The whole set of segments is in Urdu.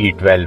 E12।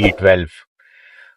E12।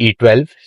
E12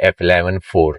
F11 4।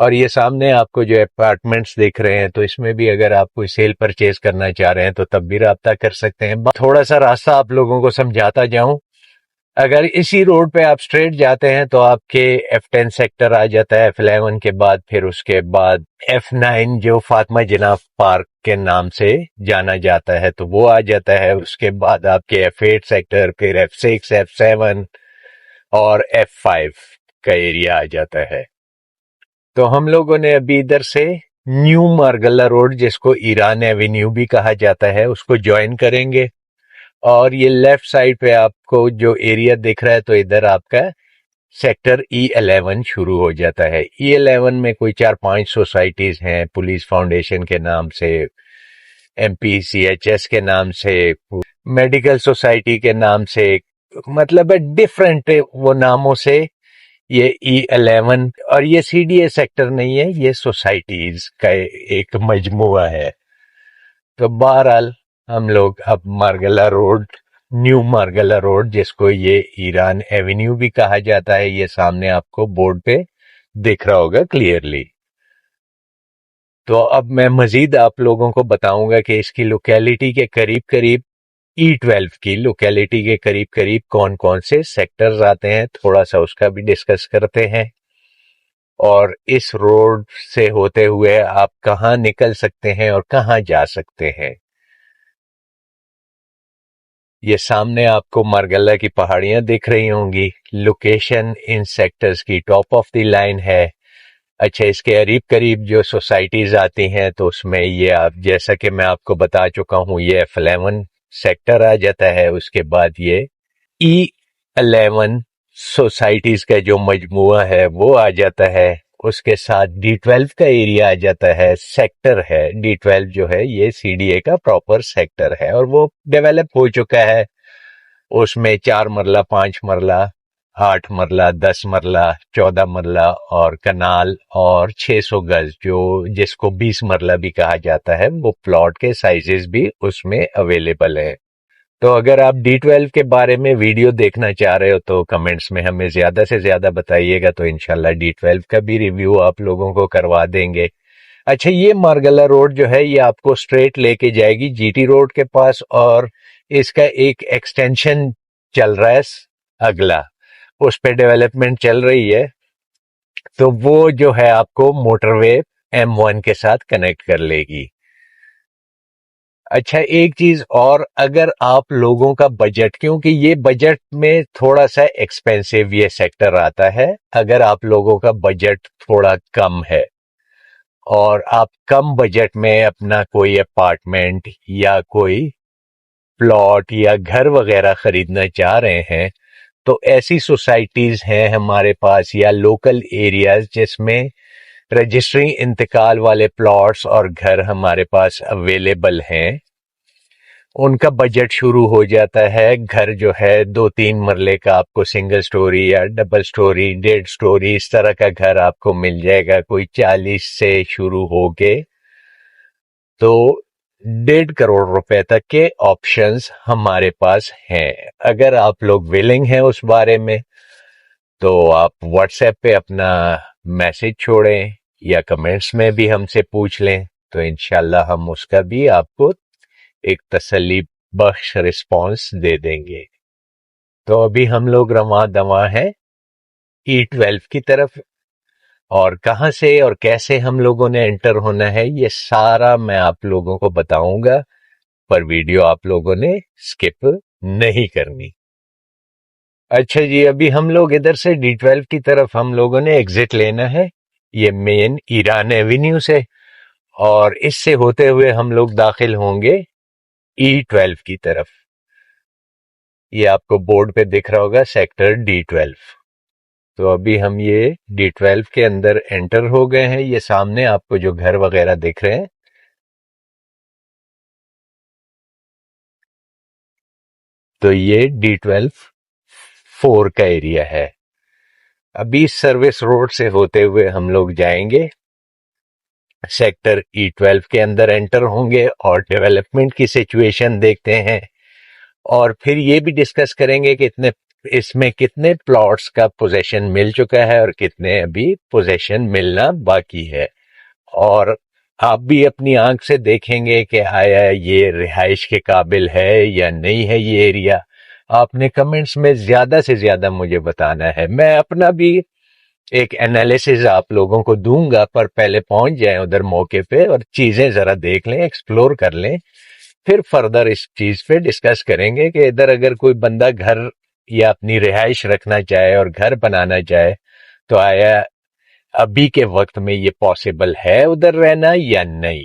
اور یہ سامنے آپ کو جو اپارٹمنٹس دیکھ رہے ہیں تو اس میں بھی اگر آپ کوئی سیل پرچیز کرنا چاہ رہے ہیں تو تب بھی رابطہ کر سکتے ہیں. تھوڑا سا راستہ آپ لوگوں کو سمجھاتا جاؤں. اگر اسی روڈ پہ آپ سٹریٹ جاتے ہیں تو آپ کے F10 سیکٹر آ جاتا ہے, F11 کے بعد پھر اس کے بعد F9 جو فاطمہ جناح پارک کے نام سے جانا جاتا ہے تو وہ آ جاتا ہے. اس کے بعد آپ کے F8 سیکٹر, پھر F6, F7 اور F5 کا ایریا آ جاتا ہے. تو ہم لوگوں نے ابھی ادھر سے نیو مارگلہ روڈ, جس کو ایران ایوینیو بھی کہا جاتا ہے, اس کو جوائن کریں گے. اور یہ لیفٹ سائڈ پہ آپ کو جو ایریا دکھ رہا ہے تو ادھر آپ کا سیکٹر E11 شروع ہو جاتا ہے. E11 میں کوئی 4-5 سوسائٹیز ہیں, پولیس فاؤنڈیشن کے نام سے, MPCHS کے نام سے, میڈیکل سوسائٹی کے نام سے, مطلب ڈفرینٹ وہ ناموں سے یہ E11. اور یہ CDA سیکٹر نہیں ہے, یہ سوسائٹیز کا ایک مجموعہ ہے. تو بہرحال ہم لوگ اب Margalla road, new Margalla road, جس کو یہ ایران ایوینیو بھی کہا جاتا ہے, یہ سامنے آپ کو بورڈ پہ دکھ رہا ہوگا کلیئرلی. تو اب میں مزید آپ لوگوں کو بتاؤں گا کہ اس کی لوکیلٹی کے قریب قریب, E12 کی لوکیلٹی کے قریب قریب کون کون سے سیکٹرز آتے ہیں, تھوڑا سا اس کا بھی ڈسکس کرتے ہیں. اور اس روڈ سے ہوتے ہوئے آپ کہاں نکل سکتے ہیں اور کہاں جا سکتے ہیں. یہ سامنے آپ کو مارگلہ کی پہاڑیاں دکھ رہی ہوں گی. لوکیشن ان سیکٹرز کی ٹاپ آف دی لائن ہے. اچھا, اس کے قریب قریب جو سوسائٹیز آتی ہیں تو اس میں یہ آپ, جیسا کہ میں آپ کو بتا چکا ہوں, یہ F11 سیکٹر آ جاتا ہے. اس کے بعد یہ E11 سوسائٹیز کا جو مجموعہ ہے وہ آ جاتا ہے. اس کے ساتھ D12 کا ایریا آ جاتا ہے, سیکٹر ہے. D12 جو ہے یہ CDA کا پراپر سیکٹر ہے اور وہ ڈیولپ ہو چکا ہے. اس میں 4 مرلہ, 5 مرلہ, 8 مرلہ, 10 مرلہ, 14 مرلہ اور کنال اور 600 گز, جس کو 20 مرلہ بھی کہا جاتا ہے, وہ پلاٹ کے سائزز بھی اس میں اویلیبل ہیں. تو اگر آپ D12 کے بارے میں ویڈیو دیکھنا چاہ رہے ہو تو کمنٹس میں ہمیں زیادہ سے زیادہ بتائیے گا, تو انشاءاللہ D12 کا بھی ریویو آپ لوگوں کو کروا دیں گے. اچھا, یہ مارگلہ روڈ جو ہے یہ آپ کو سٹریٹ لے کے جائے گی GT روڈ کے پاس, اور اس کا ایک ایکسٹینشن چل رہا ہے اگلا, اس پہ ڈیولپمنٹ چل رہی ہے. تو وہ جو ہے آپ کو موٹر وے M1 کے ساتھ کنیکٹ کر لے گی. اچھا, ایک چیز اور, اگر آپ لوگوں کا بجٹ, کیونکہ یہ بجٹ میں تھوڑا سا ایکسپینسو یہ سیکٹر آتا ہے, اگر آپ لوگوں کا بجٹ تھوڑا کم ہے اور آپ کم بجٹ میں اپنا کوئی اپارٹمنٹ یا کوئی پلاٹ یا گھر وغیرہ خریدنا چاہ رہے ہیں تو ایسی سوسائٹیز ہیں ہمارے پاس یا لوکل ایریاز جس میں رجسٹری انتقال والے پلاٹس اور گھر ہمارے پاس اویلیبل ہیں. ان کا بجٹ شروع ہو جاتا ہے, گھر جو ہے 2-3 مرلے کا آپ کو سنگل سٹوری یا ڈبل سٹوری, 1.5 سٹوری, اس طرح کا گھر آپ کو مل جائے گا, کوئی 40 سے شروع ہو کے تو 1.5 کروڑ روپے تک کے آپشنز ہمارے پاس ہیں. اگر آپ لوگ ویلنگ ہیں اس بارے میں تو آپ واٹس ایپ پہ اپنا میسج چھوڑیں یا کمنٹس میں بھی ہم سے پوچھ لیں, تو انشاءاللہ ہم اس کا بھی آپ کو ایک تسلی بخش رسپانس دے دیں گے. تو ابھی ہم لوگ رواں دواں ہیں E12 کی طرف, اور کہاں سے اور کیسے ہم لوگوں نے انٹر ہونا ہے یہ سارا میں آپ لوگوں کو بتاؤں گا, پر ویڈیو آپ لوگوں نے سکپ نہیں کرنی. اچھا جی, ابھی ہم لوگ ادھر سے D12 کی طرف ہم لوگوں نے ایگزٹ لینا ہے, یہ مین ایران ایوینیو سے, اور اس سے ہوتے ہوئے ہم لوگ داخل ہوں گے E12 کی طرف. یہ آپ کو بورڈ پہ دکھ رہا ہوگا سیکٹر D12. تو ابھی ہم یہ D12 کے اندر انٹر ہو گئے ہیں. یہ سامنے آپ کو جو گھر وغیرہ دکھ رہے ہیں تو یہ D12 4 کا ایریا ہے. ابھی سروس روڈ سے ہوتے ہوئے ہم لوگ جائیں گے, سیکٹر E12 کے اندر انٹر ہوں گے اور ڈیولپمنٹ کی سچویشن دیکھتے ہیں, اور پھر یہ بھی ڈسکس کریں گے کہ اتنے اس میں کتنے پلاٹس کا پوزیشن مل چکا ہے اور کتنے ابھی پوزیشن ملنا باقی ہے، اور آپ بھی اپنی آنکھ سے دیکھیں گے کہ آیا یہ رہائش کے قابل ہے یا نہیں ہے یہ ایریا. آپ نے کمنٹس میں زیادہ سے زیادہ مجھے بتانا ہے. میں اپنا بھی ایک انالیسز آپ لوگوں کو دوں گا، پر پہلے پہنچ جائیں ادھر موقع پہ اور چیزیں ذرا دیکھ لیں، ایکسپلور کر لیں، پھر فردر اس چیز پہ ڈسکس کریں گے کہ ادھر اگر کوئی بندہ گھر یا اپنی رہائش رکھنا چاہے اور گھر بنانا چاہے تو آیا ابھی کے وقت میں یہ پاسبل ہے ادھر رہنا یا نہیں.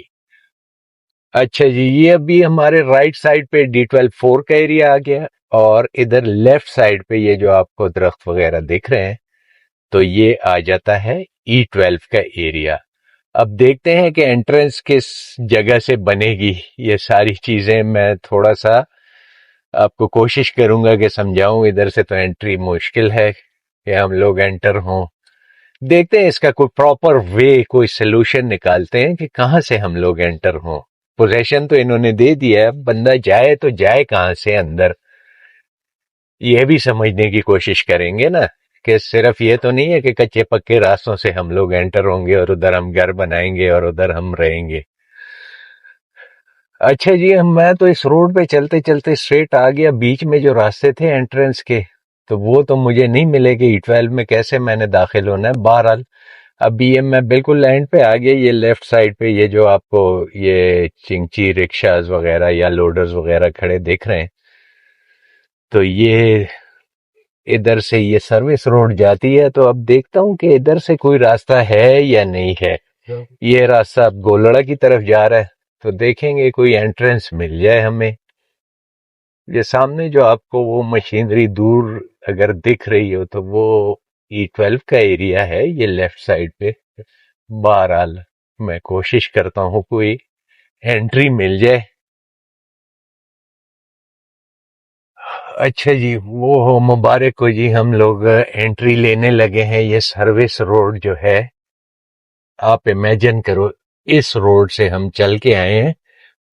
اچھا جی، یہ ابھی ہمارے رائٹ سائڈ پہ D12-4 کا ایریا آ گیا، اور ادھر لیفٹ سائڈ پہ یہ جو آپ کو درخت وغیرہ دکھ رہے ہیں تو یہ آ جاتا ہے E12 کا ایریا. اب دیکھتے ہیں کہ انٹرنس کس جگہ سے بنے گی. یہ ساری چیزیں میں تھوڑا سا آپ کو کوشش کروں گا کہ سمجھاؤں. ادھر سے تو انٹری مشکل ہے کہ ہم لوگ انٹر ہوں. دیکھتے ہیں اس کا کوئی پراپر وے، کوئی سلوشن نکالتے ہیں کہ کہاں سے ہم لوگ انٹر ہوں. پوزیشن تو انہوں نے دے دیا ہے، بندہ جائے تو جائے کہاں سے اندر، یہ بھی سمجھنے کی کوشش کریں گے نا، کہ صرف یہ تو نہیں ہے کہ کچے پکے راستوں سے ہم لوگ انٹر ہوں گے اور ادھر ہم گھر بنائیں گے اور ادھر ہم رہیں گے. اچھا جی، میں تو اس روڈ پہ چلتے چلتے اسٹریٹ آ گیا. بیچ میں جو راستے تھے انٹرنس کے تو وہ تو مجھے نہیں ملے کہ E12 میں کیسے میں نے داخل ہونا ہے. بہرحال ابھی یہ میں بالکل لینڈ پہ آ گیا. یہ لیفٹ سائڈ پہ یہ جو آپ کو یہ چنگچی رکشاز وغیرہ یا لوڈرز وغیرہ کھڑے دیکھ رہے ہیں، تو یہ ادھر سے یہ سروس روڈ جاتی ہے. تو اب دیکھتا ہوں کہ ادھر سے کوئی راستہ ہے یا نہیں ہے. یہ راستہ اب گولڑا کی طرف جا رہا ہے، تو دیکھیں گے کوئی انٹرنس مل جائے ہمیں. یہ سامنے جو آپ کو وہ مشینری دور اگر دکھ رہی ہو تو وہ E12 کا ایریا ہے، یہ لیفٹ سائڈ پہ. بہرحال میں کوشش کرتا ہوں کوئی انٹری مل جائے. اچھا جی، وہ ہو مبارک ہو جی، ہم لوگ انٹری لینے لگے ہیں. یہ سروس روڈ جو ہے، آپ امیجن کرو اس روڈ سے ہم چل کے آئے ہیں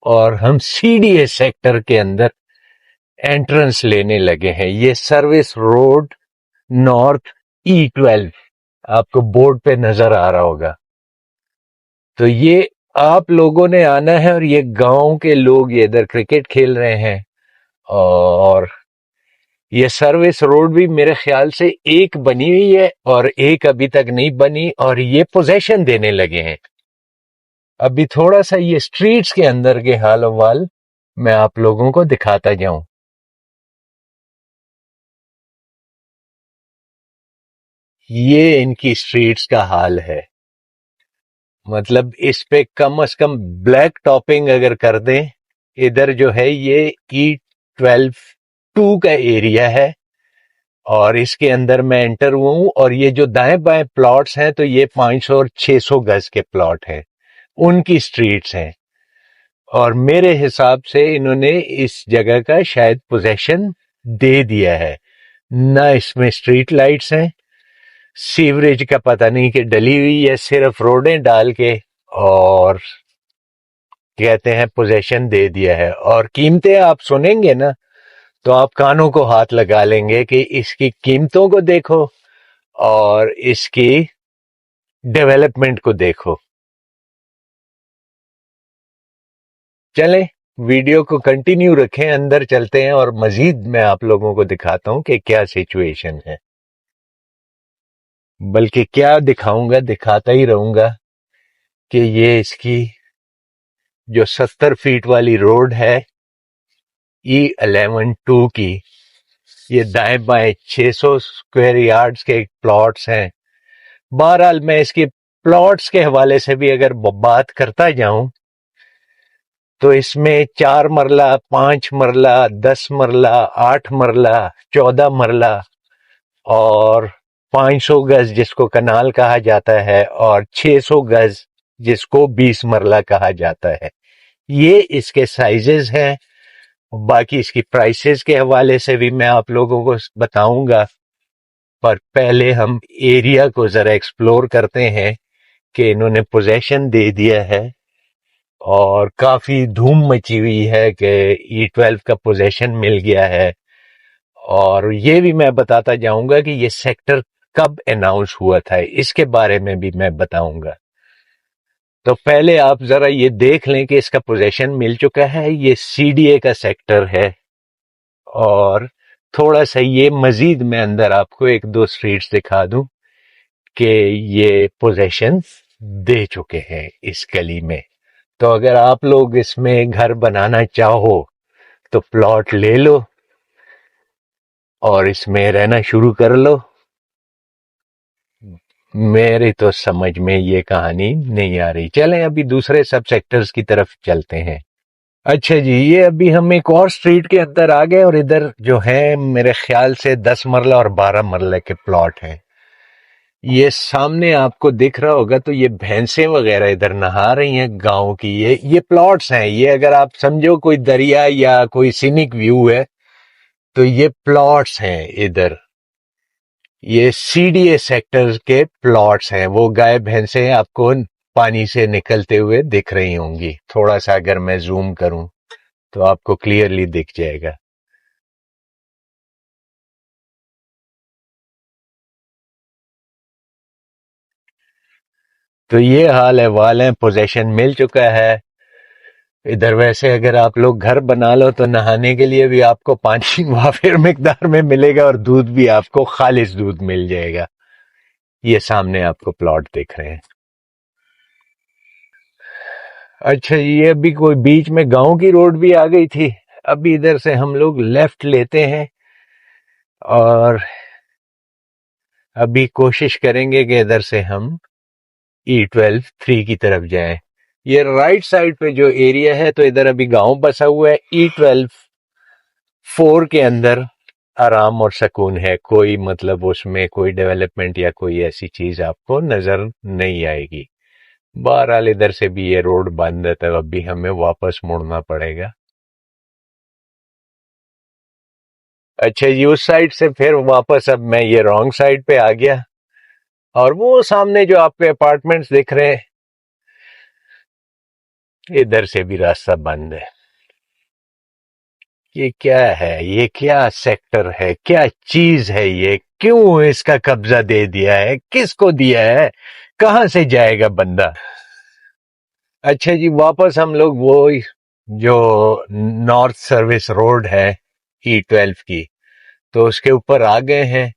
اور ہم CDA سیکٹر کے اندر انٹرنس لینے لگے ہیں. یہ سروس روڈ نارتھ E12 آپ کو بورڈ پہ نظر آ رہا ہوگا. تو یہ آپ لوگوں نے آنا ہے، اور یہ گاؤں کے لوگ یہ ادھر کرکٹ کھیل رہے ہیں. اور یہ سروس روڈ بھی میرے خیال سے ایک بنی ہوئی ہے اور ایک ابھی تک نہیں بنی، اور یہ پوزیشن دینے لگے ہیں. ابھی تھوڑا سا یہ سٹریٹس کے اندر کے حال احوال میں آپ لوگوں کو دکھاتا جاؤں. یہ ان کی سٹریٹس کا حال ہے. مطلب اس پہ کم از کم بلیک ٹاپنگ اگر کر دیں. ادھر جو ہے یہ E12-2 کا ایریا ہے، اور اس کے اندر میں انٹر ہوا ہوں. اور یہ جو دائیں بائیں پلاٹس ہیں تو یہ 500 اور 600 گز کے پلاٹ ہیں، ان کی سٹریٹس ہیں. اور میرے حساب سے انہوں نے اس جگہ کا شاید پوزیشن دے دیا ہے. نہ اس میں اسٹریٹ لائٹس ہیں، سیوریج کا پتہ نہیں کہ ڈلی ہوئی ہے، صرف روڈیں ڈال کے اور کہتے ہیں پوزیشن دے دیا ہے. اور قیمتیں آپ سنیں گے نا تو آپ کانوں کو ہاتھ لگا لیں گے کہ اس کی قیمتوں کو دیکھو اور اس کی ڈیولپمنٹ کو دیکھو. چلیں ویڈیو کو کنٹینیو رکھیں، اندر چلتے ہیں اور مزید میں آپ لوگوں کو دکھاتا ہوں کہ کیا سچویشن ہے. بلکہ کیا دکھاؤں گا، دکھاتا ہی رہوں گا کہ یہ اس کی جو 70 فیٹ والی روڈ ہے E11-2 کی، یہ دائیں بائیں 600 اسکوائر یارڈز کے پلاٹس ہیں. بہرحال میں اس کی پلاٹس کے حوالے سے بھی اگر بات کرتا جاؤں تو اس میں 4 مرلہ، 5 مرلہ، 10 مرلہ، 8 مرلہ، 14 مرلہ، اور 500 گز جس کو کنال کہا جاتا ہے، اور 600 گز جس کو 20 مرلہ کہا جاتا ہے. یہ اس کے سائزز ہیں. باقی اس کی پرائسز کے حوالے سے بھی میں آپ لوگوں کو بتاؤں گا، پر پہلے ہم ایریا کو ذرا ایکسپلور کرتے ہیں کہ انہوں نے پوزیشن دے دیا ہے اور کافی دھوم مچی ہوئی ہے کہ E12 کا پوزیشن مل گیا ہے. اور یہ بھی میں بتاتا جاؤں گا کہ یہ سیکٹر کب اناؤنس ہوا تھا، اس کے بارے میں بھی میں بتاؤں گا۔ تو پہلے آپ ذرا یہ دیکھ لیں کہ اس کا پوزیشن مل چکا ہے، یہ سی ڈی اے کا سیکٹر ہے، اور تھوڑا سا یہ مزید میں اندر آپ کو ایک دو اسٹریٹس دکھا دوں کہ یہ پوزیشن دے چکے ہیں اس گلی میں۔ تو اگر آپ لوگ اس میں گھر بنانا چاہو تو پلاٹ لے لو اور اس میں رہنا شروع کر لو۔ میری تو سمجھ میں یہ کہانی نہیں آ رہی۔ چلیں ابھی دوسرے سب سیکٹرز کی طرف چلتے ہیں۔ اچھا جی، یہ ابھی ہم ایک اور اسٹریٹ کے اندر آ گئے، اور ادھر جو ہے میرے خیال سے 10 مرلہ اور 12 مرلہ کے پلاٹ ہیں۔ یہ سامنے آپ کو دکھ رہا ہوگا تو یہ بھینسیں وغیرہ ادھر نہا رہی ہیں گاؤں کی۔ یہ پلاٹس ہیں، یہ اگر آپ سمجھو کوئی دریا یا کوئی سینک ویو ہے تو یہ پلاٹس ہیں ادھر۔ یہ سی ڈی اے سیکٹر کے پلاٹس ہیں، وہ گائے بھینسیں آپ کو پانی سے نکلتے ہوئے دکھ رہی ہوں گی۔ تھوڑا سا اگر میں زوم کروں تو آپ کو کلیئرلی دکھ جائے گا۔ تو یہ حال احوال ہے، پوزیشن مل چکا ہے ادھر۔ ویسے اگر آپ لوگ گھر بنا لو تو نہانے کے لیے بھی آپ کو پانی وافر مقدار میں ملے گا، اور دودھ بھی آپ کو خالص دودھ مل جائے گا۔ یہ سامنے آپ کو پلاٹ دیکھ رہے ہیں۔ اچھا، یہ ابھی کوئی بیچ میں گاؤں کی روڈ بھی آ گئی تھی۔ ابھی ادھر سے ہم لوگ لیفٹ لیتے ہیں اور ابھی کوشش کریں گے کہ ادھر سے ہم E12 3 کی طرف جائیں۔ یہ رائٹ سائڈ پہ جو ایریا ہے تو ادھر ابھی گاؤں بسا ہوا ہے۔ E12 4 کے اندر آرام اور سکون ہے، کوئی مطلب اس میں کوئی ڈیولپمنٹ یا کوئی ایسی چیز آپ کو نظر نہیں آئے گی۔ بہرحال ادھر سے بھی یہ روڈ بند ہے تو اب بھی ہمیں واپس مڑنا پڑے گا۔ اچھا جی، اس سائڈ سے پھر واپس اب میں یہ رانگ سائڈ پہ آ گیا، اور وہ سامنے جو آپ کے اپارٹمنٹس دکھ رہے ہیں ادھر سے بھی راستہ بند ہے۔ یہ کیا ہے؟ یہ کیا سیکٹر ہے؟ کیا چیز ہے یہ؟ کیوں اس کا قبضہ دے دیا ہے؟ کس کو دیا ہے؟ کہاں سے جائے گا بندہ؟ اچھا جی، واپس ہم لوگ وہ جو نارتھ سروس روڈ ہے E12 کی، تو اس کے اوپر آ گئے ہیں،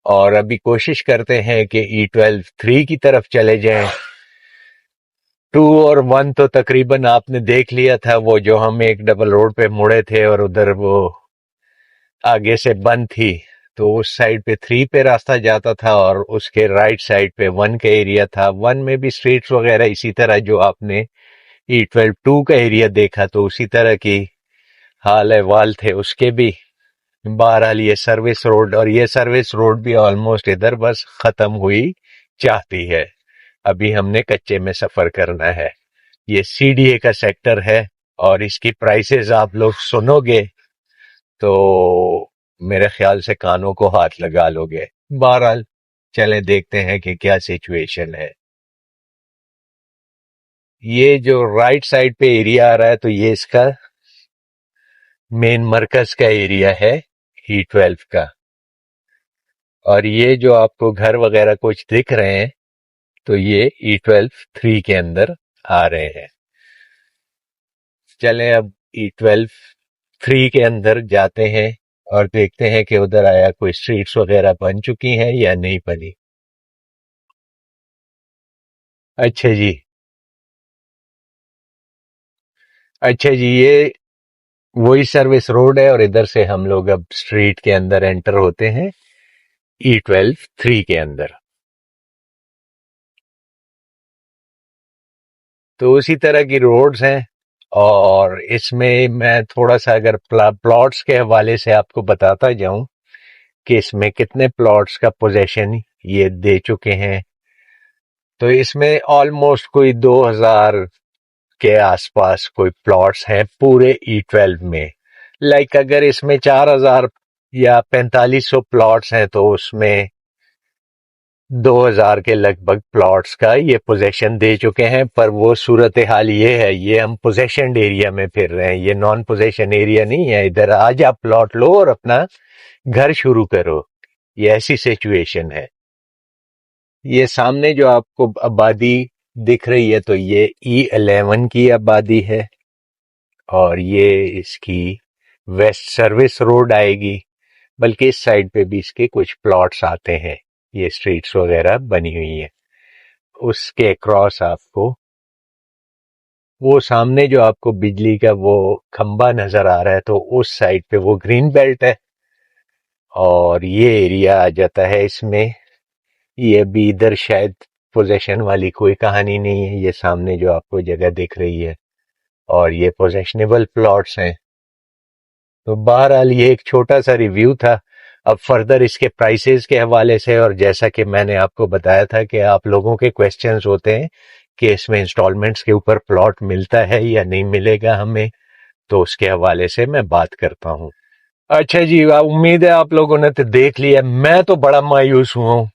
اور ابھی کوشش کرتے ہیں کہ E12 3 کی طرف چلے جائیں۔ 2 اور 1 تو تقریباً آپ نے دیکھ لیا تھا، وہ جو ہم ایک ڈبل روڈ پہ مڑے تھے اور ادھر وہ آگے سے بند تھی، تو اس سائڈ پہ 3 پہ راستہ جاتا تھا، اور اس کے رائٹ سائڈ پہ 1 کا ایریا تھا۔ 1 میں بھی اسٹریٹس وغیرہ اسی طرح جو آپ نے E12 2 کا ایریا دیکھا تو اسی طرح کی حال احوال تھے اس کے بھی۔ بہرحال یہ سروس روڈ، اور یہ سروس روڈ بھی آلموسٹ ادھر بس ختم ہوئی چاہتی ہے۔ ابھی ہم نے کچے میں سفر کرنا ہے۔ یہ سی ڈی اے کا سیکٹر ہے، اور اس کی پرائسز آپ لوگ سنو گے تو میرے خیال سے کانوں کو ہاتھ لگا لو گے۔ بہرحال چلیں دیکھتے ہیں کہ کیا سچویشن ہے۔ یہ جو رائٹ سائڈ پہ ایریا آ رہا ہے تو یہ اس کا مین مرکز کا ایریا ہے E12 کا، اور یہ جو آپ کو گھر وغیرہ کچھ دکھ رہے ہیں تو یہ E12 3 کے اندر آ رہے ہیں۔ چلیں اب E12 3 کے اندر جاتے ہیں اور دیکھتے ہیں کہ ادھر آیا کوئی اسٹریٹس وغیرہ بن چکی ہیں یا نہیں بنی۔ اچھا جی، اچھا جی، یہ وہی سروس روڈ ہے، اور ادھر سے ہم لوگ اب اسٹریٹ کے اندر انٹر ہوتے ہیں E12 3 کے اندر۔ تو اسی طرح کی روڈز ہیں، اور اس میں میں تھوڑا سا اگر پلاٹس کے حوالے سے آپ کو بتاتا جاؤں کہ اس میں کتنے پلاٹس کا پوزیشن یہ دے چکے ہیں، تو اس میں آلموسٹ کوئی 2000 کے آس پاس کوئی پلاٹس ہیں پورے E12 میں۔ لائک اگر اس میں 4000 یا 4500 پلاٹس ہیں تو اس میں 2000 کے لگ بھگ پلاٹس کا یہ پوزیشن دے چکے ہیں، پر وہ صورتحال یہ ہے، یہ ہم پوزیشن ایریا میں پھر رہے ہیں، یہ نان پوزیشن ایریا نہیں ہے، ادھر آج آپ پلاٹ لو اور اپنا گھر شروع کرو، یہ ایسی سچویشن ہے۔ یہ سامنے جو آپ کو آبادی دکھ رہی ہے تو یہ E11 کی آبادی ہے، اور یہ اس کی ویسٹ سروس روڈ آئے گی، بلکہ اس سائڈ پہ بھی اس کے کچھ پلاٹس آتے ہیں، یہ اسٹریٹس وغیرہ بنی ہوئی ہیں۔ اس کے اکراس آپ کو وہ سامنے جو آپ کو بجلی کا وہ کھمبا نظر آ رہا ہے، تو اس سائڈ پہ وہ گرین بیلٹ ہے، اور یہ ایریا آ جاتا ہے اس میں۔ یہ بھی ادھر شاید پوزیشن والی کوئی کہانی نہیں ہے، یہ سامنے جو آپ کو جگہ دکھ رہی ہے، اور یہ پوزیشنیبل پلاٹس ہیں۔ تو بہرحال یہ ایک چھوٹا سا ریویو تھا۔ اب فردر اس کے پرائسز کے حوالے سے، اور جیسا کہ میں نے آپ کو بتایا تھا کہ آپ لوگوں کے کویسچنز ہوتے ہیں کہ اس میں انسٹالمنٹس کے اوپر پلاٹ ملتا ہے یا نہیں ملے گا ہمیں، تو اس کے حوالے سے میں بات کرتا ہوں۔ اچھا جی، امید ہے آپ لوگوں نے تو دیکھ لیا۔ میں تو بڑا مایوس ہوا ہوں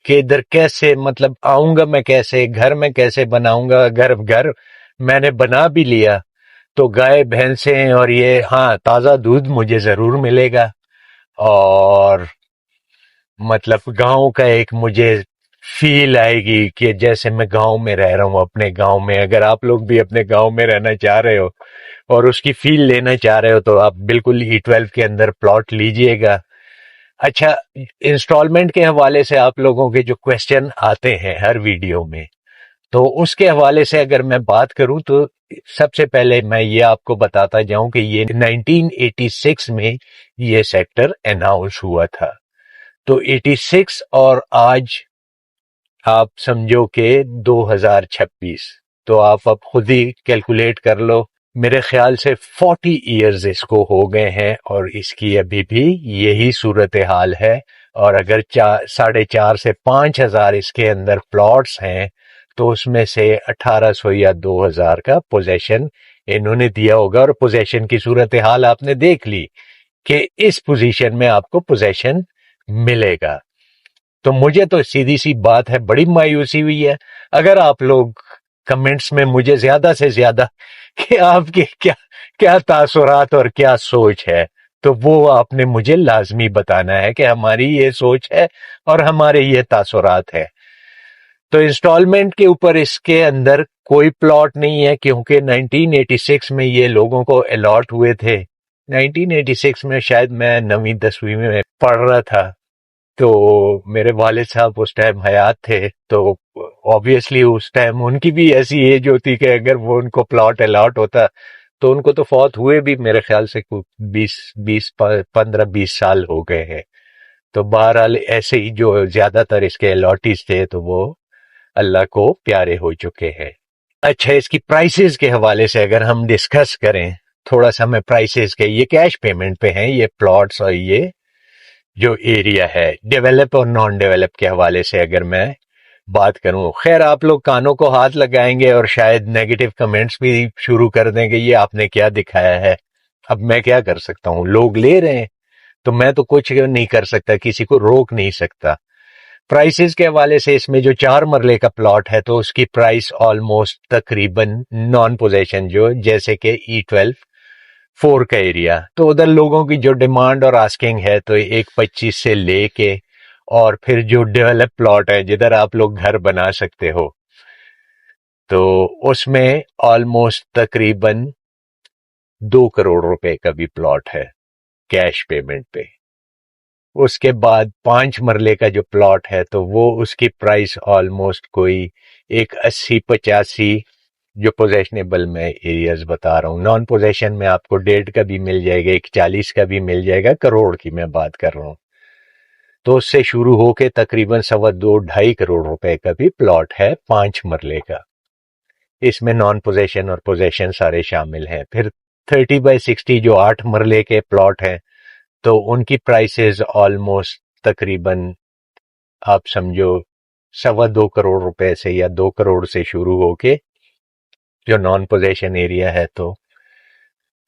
کہ ادھر کیسے، مطلب آؤں گا میں کیسے، گھر میں کیسے بناؤں گا، گھر میں نے بنا بھی لیا تو گائے بھینسیں اور یہ، ہاں تازہ دودھ مجھے ضرور ملے گا، اور مطلب گاؤں کا ایک مجھے فیل آئے گی کہ جیسے میں گاؤں میں رہ رہا ہوں، اپنے گاؤں میں۔ اگر آپ لوگ بھی اپنے گاؤں میں رہنا چاہ رہے ہو اور اس کی فیل لینا چاہ رہے ہو تو آپ بالکل E12 کے اندر پلاٹ لیجئے گا۔ اچھا، انسٹالمنٹ کے حوالے سے آپ لوگوں کے جو کویسچن آتے ہیں ہر ویڈیو میں، تو اس کے حوالے سے اگر میں بات کروں تو سب سے پہلے میں یہ آپ کو بتاتا جاؤں کہ یہ 1986 میں یہ سیکٹر اناؤنس ہوا تھا۔ تو 86 اور آج آپ سمجھو کہ 2026، تو آپ اب خود ہی کیلکولیٹ کر لو۔ میرے خیال سے 40 ایئرز اس کو ہو گئے ہیں، اور اس کی ابھی بھی یہی صورتحال ہے۔ اور اگر 4,500 سے 5,000 اس کے اندر پلاٹس ہیں تو اس میں سے 1,800 یا 2,000 کا پوزیشن انہوں نے دیا ہوگا، اور پوزیشن کی صورتحال آپ نے دیکھ لی کہ اس پوزیشن میں آپ کو پوزیشن ملے گا۔ تو مجھے تو سیدھی سی بات ہے، بڑی مایوسی ہوئی ہے۔ اگر آپ لوگ کمنٹس میں مجھے زیادہ سے زیادہ کہ آپ کے کیا تاثرات اور کیا سوچ ہے، تو وہ آپ نے مجھے لازمی بتانا ہے کہ ہماری یہ سوچ ہے اور ہمارے یہ تاثرات ہے۔ تو انسٹالمنٹ کے اوپر اس کے اندر کوئی پلاٹ نہیں ہے، کیونکہ 1986 میں یہ لوگوں کو الاٹ ہوئے تھے۔ 1986 میں شاید میں 9ویں 10ویں میں پڑھ رہا تھا، تو میرے والد صاحب اس ٹائم حیات تھے، تو آبویسلی اس ٹائم ان کی بھی ایسی ایج ہوتی کہ اگر وہ ان کو پلاٹ الاٹ ہوتا، تو ان کو تو فوت ہوئے بھی میرے خیال سے 15-20 سال ہو گئے ہیں۔ تو بہرحال ایسے ہی جو زیادہ تر اس کے الاٹیز تھے تو وہ اللہ کو پیارے ہو چکے ہیں۔ اچھا، اس کی پرائسز کے حوالے سے اگر ہم ڈسکس کریں تھوڑا سا، میں پرائسز کے، یہ کیش پیمنٹ پہ ہیں یہ پلاٹس، اور یہ جو ایریا ہے ڈیولپ اور نان ڈیولپ کے حوالے سے اگر میں بات کروں، خیر آپ لوگ کانوں کو ہاتھ لگائیں گے اور شاید نیگیٹو کمنٹس بھی شروع کر دیں گے، یہ آپ نے کیا دکھایا ہے۔ اب میں کیا کر سکتا ہوں، لوگ لے رہے ہیں تو میں تو کچھ نہیں کر سکتا، کسی کو روک نہیں سکتا۔ پرائسز کے حوالے سے اس میں جو 4 مرلے کا پلاٹ ہے تو اس کی پرائس آلموسٹ تقریباً نان پوزیشن جو جیسے کہ E12 4 کا ایریا، تو ادھر لوگوں کی جو ڈیمانڈ اور آسکنگ ہے تو 1.25 سے لے کے، اور پھر جو ڈیولپ پلاٹ ہے جدھر آپ لوگ گھر بنا سکتے ہو، تو اس میں آلموسٹ تقریباً 2 کروڑ روپے کا بھی پلاٹ ہے کیش پیمنٹ پہ۔ اس کے بعد 5 مرلے کا جو پلاٹ ہے تو وہ اس کی پرائس آلموسٹ کوئی 80-85، جو پوزیشنیبل میں ایریاز بتا رہا ہوں، نان پوزیشن میں آپ کو 1.5 کا بھی مل جائے گا، 140 کا بھی مل جائے گا، کروڑ کی میں بات کر رہا ہوں۔ تو اس سے شروع ہو کے تقریباً 2.25 کروڑ روپے کا بھی پلاٹ ہے 5 مرلے کا۔ اس میں نان پوزیشن اور پوزیشن سارے شامل ہیں۔ پھر 30/60 جو 8 مرلے کے پلاٹ ہیں تو ان کی پرائسز آلموسٹ تقریباً آپ سمجھو 2.25 کروڑ روپے سے یا 2 کروڑ سے شروع ہو کے، جو نان پوزیشن ایریا ہے تو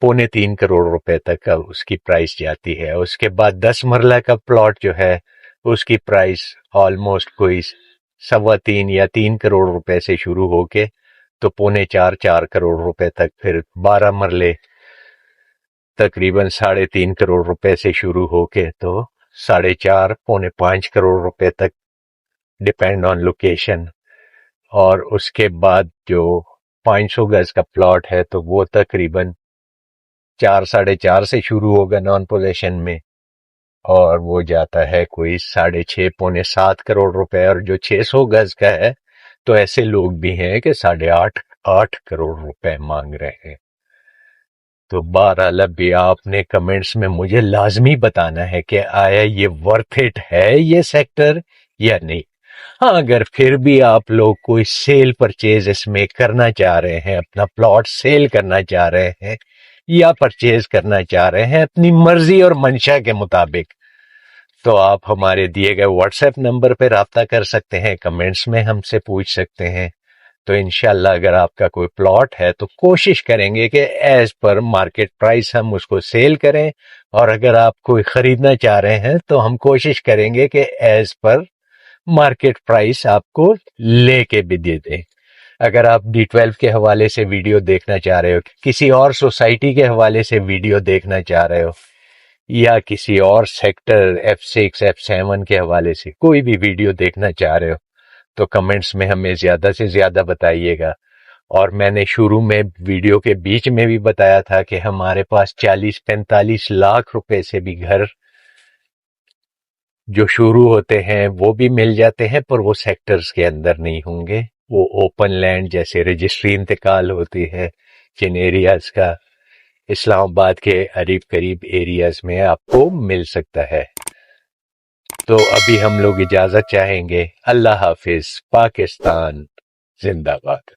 2.25 کروڑ روپے تک اس کی پرائس جاتی ہے۔ اس کے بعد 10 مرلہ کا پلاٹ جو ہے اس کی پرائس آلموسٹ کوئی 3.25 یا 3 کروڑ روپے سے شروع ہو کے تو 3.25-4 کروڑ روپے تک، پھر 12 مرلے تقریباً 3.5 کروڑ روپے سے شروع ہو کے تو 4.5 پونے 5 کروڑ روپے تک، ڈپینڈ آن لوکیشن. اور اس کے بعد جو 500 گز کا پلاٹ ہے تو وہ تقریباً 4-4.5 سے شروع ہوگا نان پوزیشن میں، اور وہ جاتا ہے کوئی 6.5 پونے 7 کروڑ روپے. اور جو 600 گز کا ہے تو ایسے لوگ بھی ہیں کہ 8.5 کروڑ روپے مانگ رہے ہیں. تو بہرحال ابھی آپ نے کمنٹس میں مجھے لازمی بتانا ہے کہ آیا یہ ورتھ اٹ ہے یہ سیکٹر یا نہیں. ہاں، اگر پھر بھی آپ لوگ کوئی سیل پرچیز اس میں کرنا چاہ رہے ہیں، اپنا پلاٹ سیل کرنا چاہ رہے ہیں یا پرچیز کرنا چاہ رہے ہیں اپنی مرضی اور منشا کے مطابق، تو آپ ہمارے دیے گئے واٹس ایپ نمبر پہ رابطہ کر سکتے ہیں، کمنٹس میں ہم سے پوچھ سکتے ہیں. تو انشاءاللہ اگر آپ کا کوئی پلاٹ ہے تو کوشش کریں گے کہ ایز پر مارکیٹ پرائس ہم اس کو سیل کریں، اور اگر آپ کوئی خریدنا چاہ رہے ہیں تو ہم کوشش کریں گے کہ ایز پر مارکیٹ پرائس آپ کو لے کے بھی دے دیں. اگر آپ D12 کے حوالے سے ویڈیو دیکھنا چاہ رہے ہو، کسی اور سوسائٹی کے حوالے سے ویڈیو دیکھنا چاہ رہے ہو، یا کسی اور سیکٹر F6 F7 کے حوالے سے کوئی بھی ویڈیو دیکھنا چاہ رہے ہو تو کمنٹس میں ہمیں زیادہ سے زیادہ بتائیے گا. اور میں نے شروع میں ویڈیو کے بیچ میں بھی بتایا تھا کہ ہمارے پاس 40-45 لاکھ روپے سے بھی گھر جو شروع ہوتے ہیں وہ بھی مل جاتے ہیں، پر وہ سیکٹرز کے اندر نہیں ہوں گے. وہ اوپن لینڈ جیسے رجسٹری انتقال ہوتی ہے جن ایریاز کا، اسلام آباد کے قریب ایریاز میں آپ کو مل سکتا ہے. تو ابھی ہم لوگ اجازت چاہیں گے. اللہ حافظ. پاکستان زندہ باد.